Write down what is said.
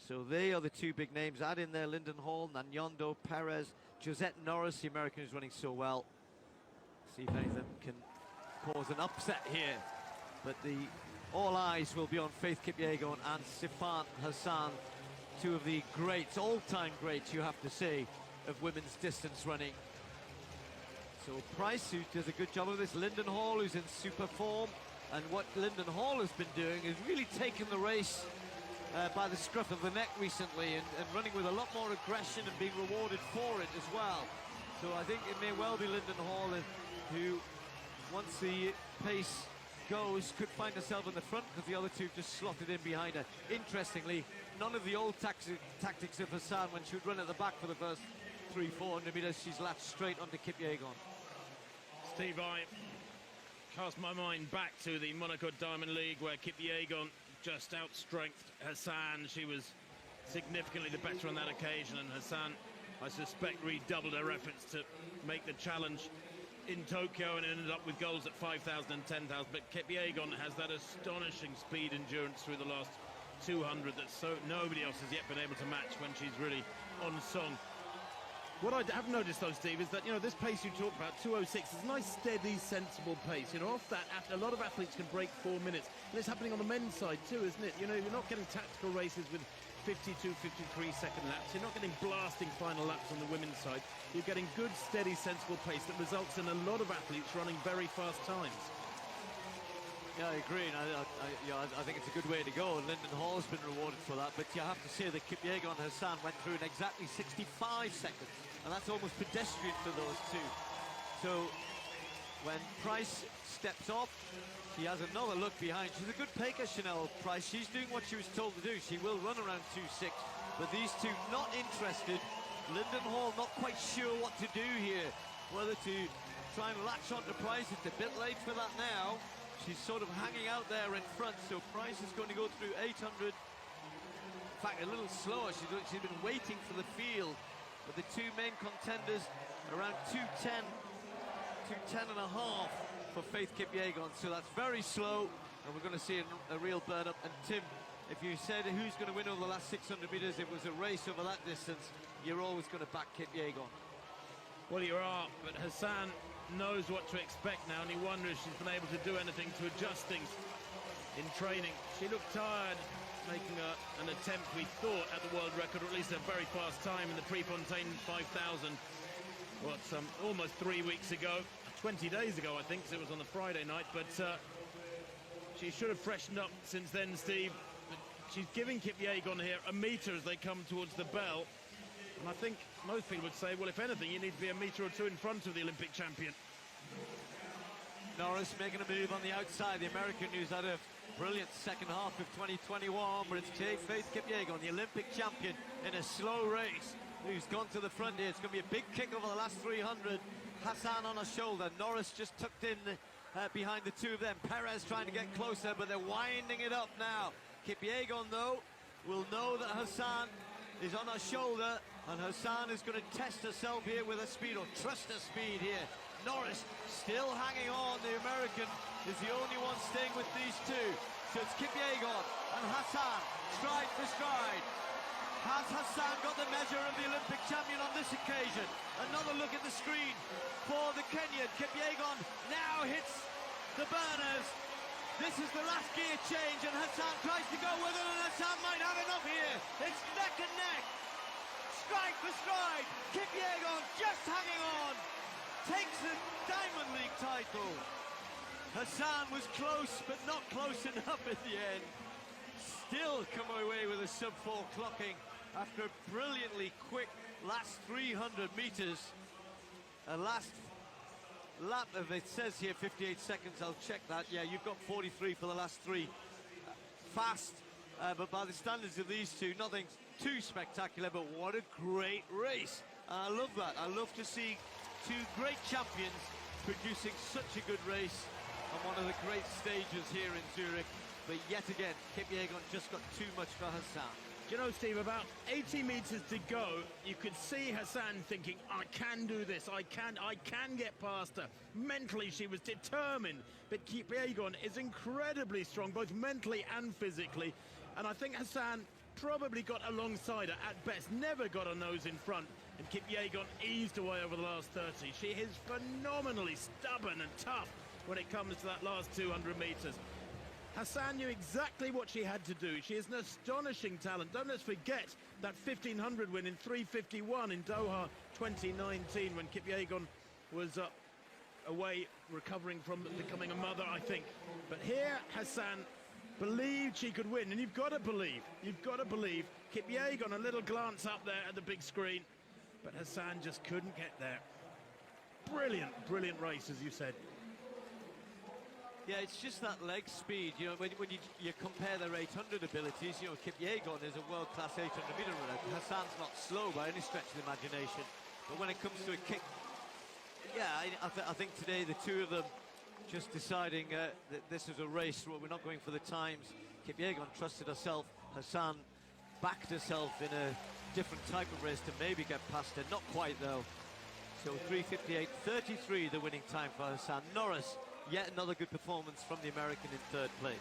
So they are the two big names. Add in there Lyndon Hall, Nanyondo, Perez, Josette Norris, the American who's running so well. See if any of them can cause an upset here. But all eyes will be on Faith Kipyegon and Sifa Hassan, two of the greats, all-time greats, you have to say, of women's distance running. So Price, who does a good job of this, Lyndon Hall, who's in super form, and what Lyndon Hall has been doing is really taking the race by the scruff of the neck recently, and running with a lot more aggression and being rewarded for it as well. So I think it may well be Lyndon Hall who, once the pace goes, could find herself in the front, because the other two just slotted in behind her. Interestingly, none of the old tactics of Hassan, when she would run at the back for the first 300-400 metres, she's latched straight onto Kipyegon. Steve, I cast my mind back to the Monaco Diamond League, where Kipyegon just outstrengthed Hassan. She was significantly the better on that occasion, and Hassan, I suspect, redoubled her efforts to make the challenge in Tokyo, and ended up with goals at 5,000 and 10,000. But Kipyegon has that astonishing speed endurance through the last 200 that nobody else has yet been able to match when she's really on song. What I have noticed, though, Steve, is that, this pace you talk about, 2:06, is a nice, steady, sensible pace. Off that, a lot of athletes can break 4 minutes. And it's happening on the men's side, too, isn't it? You're not getting tactical races with 52, 53-second laps. You're not getting blasting final laps on the women's side. You're getting good, steady, sensible pace that results in a lot of athletes running very fast times. Yeah, I agree, and I think it's a good way to go, and Lyndon Hall's been rewarded for that, but you have to say that Kipyegon and Hassan went through in exactly 65 seconds, and that's almost pedestrian for those two. So when Price steps off, she has another look behind. She's a good pacer, Chanel Price. She's doing what she was told to do. She will run around 2:6, but these two not interested. Lyndon Hall not quite sure what to do here, whether to try and latch onto Price. It's a bit late for that now. She's sort of hanging out there in front, so Price is going to go through 800. In fact, a little slower. She's been waiting for the field, but the two main contenders around 2:10, 2:10 and a half for Faith Kipyegon. So that's very slow, and we're going to see a real burn-up. And Tim, if you said who's going to win over the last 600 metres, it was a race over that distance, you're always going to back Kipyegon. Well, you are, but Hassan knows what to expect now, and he wonders if she's been able to do anything to adjust things in training. She looked tired, making an attempt, we thought, at the world record, or at least a very fast time in the Prefontaine 5,000, almost 3 weeks ago, 20 days ago, I think, so it was on the Friday night, but she should have freshened up since then, Steve. But she's giving Kipyegon here a metre as they come towards the bell. And I think most people would say, well, if anything, you need to be a metre or two in front of the Olympic champion. Norris making a move on the outside. The American who's had a brilliant second half of 2021, but it's Faith Kipyegon, the Olympic champion, in a slow race, who's gone to the front here. It's going to be a big kick over the last 300. Hassan on her shoulder. Norris just tucked in behind the two of them. Perez trying to get closer, but they're winding it up now. Kipyegon, though, will know that Hassan is on her shoulder, and Hassan is going to test herself here with her speed, or trust her speed here. Norris still hanging on. The American is the only one staying with these two. So it's Kipyegon and Hassan, stride for stride. Has Hassan got the measure of the Olympic champion on this occasion? Another look at the screen for the Kenyan. Kipyegon now hits the burners. This is the last gear change, and Hassan tries to go with it, and Hassan might have enough here. It's neck and neck, stride for stride. Kipyegon just hanging on, takes the Diamond League title. Hassan was close, but not close enough at the end. Still come away with a sub-4 clocking after a brilliantly quick last 300 metres. A last lap of, it says here 58 seconds, I'll check that. Yeah, you've got 43 for the last three. Fast, but by the standards of these two, nothing too spectacular, but what a great race. I love that. I love to see two great champions producing such a good race on one of the great stages here in Zurich. But yet again, Kipyegon just got too much for Hassan. Do you know, Steve, about 80 metres to go, you could see Hassan thinking, I can do this, I can get past her. Mentally, she was determined, but Kipyegon is incredibly strong, both mentally and physically. And I think Hassan probably got alongside her at best, never got her nose in front, and Kipyegon eased away over the last 30. She is phenomenally stubborn and tough when it comes to that last 200 metres. Hassan knew exactly what she had to do. She is an astonishing talent. Don't let's forget that 1500 win in 3:51 in Doha 2019 when Kipyegon was away recovering from becoming a mother, I think. But here Hassan believed she could win, and you've got to believe. Kipyegon, a little glance up there at the big screen, but Hassan just couldn't get there. Brilliant race, as you said. Yeah, it's just that leg speed. You know, when you compare their 800 abilities, you know, Kipyegon is a world-class 800-meter runner. Hassan's not slow by any stretch of the imagination. But when it comes to a kick, yeah, I think today the two of them just deciding that this is a race where we're not going for the times. Kipyegon trusted herself. Hassan backed herself in a different type of race to maybe get past her. Not quite, though. So 3:58.33, the winning time for Hassan. Norris, yet another good performance from the American in third place.